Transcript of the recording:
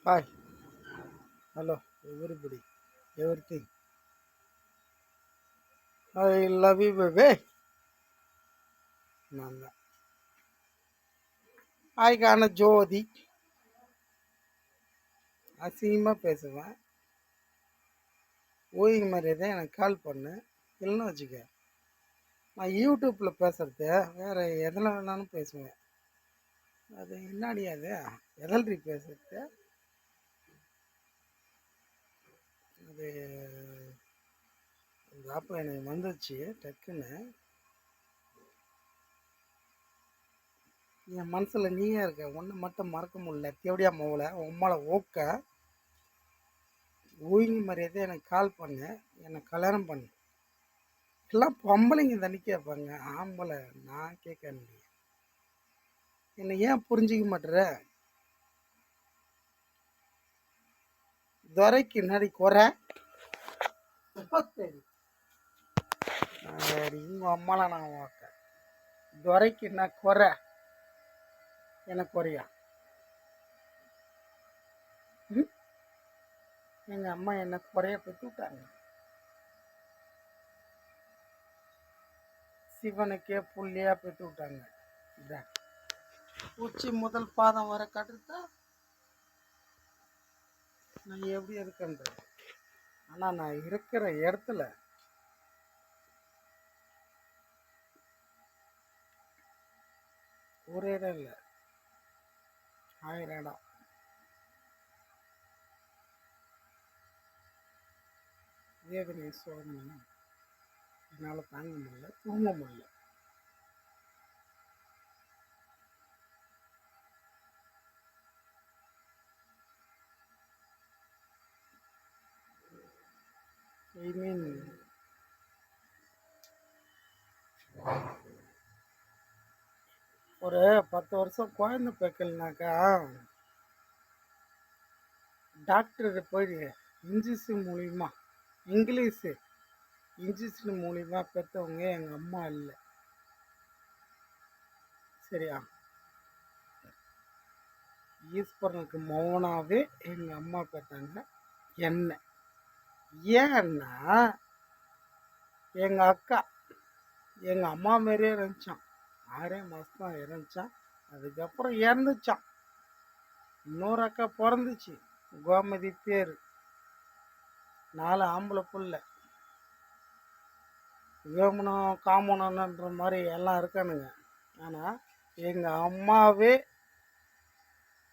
Hi, hello, everybody, everything. I love you, baby. நான் தான் ஆய்க்கான ஜோதி அசிங்கமாக பேசுவேன். ஓய்வு மாதிரியே தான் எனக்கு கால் பண்ணு. இல்லைன்னு வச்சுக்க, நான் யூடியூப்பில் பேசுகிறது வேறு எதில் வேணாலும் பேசுவேன். அது என்னாடி அது எதல்றி பேசுறது. அது அந்த ஆப்பு எனக்கு வந்துச்சு டக்குன்னு. என் மனசில் நீயே இருக்க, ஒன்று மட்டும் மறக்க முடியல. தேவடியா மோவில் உம்மால ஓக்க ஓய்வு மரியாதை எனக்கு கால் பண்ணு, என்னை கல்யாணம் பண்ணு. எல்லாம் பொம்பளைங்க தண்ணி கேட்பாங்க, ஆம்பளை நான் கேட்க முடியும். என்னை ஏன் புரிஞ்சிக்க மாட்டேற? துரைக்கு நடி குறை சரி இவங்க அம்மால நான் வாக்க துரைக்கு என்ன குறை? எனக்கு குறையா? எங்கள் அம்மா என்ன குறைய பெற்று விட்டாங்க. சிவனுக்கே புள்ளியா பெற்று விட்டாங்க. உச்சி முதல் பாதம் வர கட்டுத்தா நான் எப்படி இருக்கேன்ற. ஆனால் நான் இருக்கிற இடத்துல ஒரு இடம் இல்லை, 1000 இடம். வேதனை சோதனை என்னால் தாங்க முடியல, தூங்க முடியல. ஐ மீன் ஒரு 10 வருஷம் குழந்தை பெக்கல்னாக்கா டாக்டருக்கு போயிடு இன்ஜெக்ஷன் மூலிமா, இங்கிலீஷு இன்ஜெக்ஷன் மூலிமா பெற்றவங்க எங்கள் அம்மா இல்லை. சரியா? ஈஸ்வரனுக்கு மௌனாவே எங்கள் அம்மா பெற்றாங்க என்ன. ஏன்னா எங்கள் அக்கா எங்கள் அம்மா மாரியே இருந்துச்சான். 6 மாதம் தான் இருந்துச்சான், அதுக்கப்புறம் இறந்துச்சான். இன்னொரு அக்கா பிறந்துச்சு, கோமதி பேர். 4 ஆம்பளை புள்ள. வேமனம் காமனன்ற மாதிரி எல்லாம் இருக்கானுங்க. ஆனால் எங்கள் அம்மாவே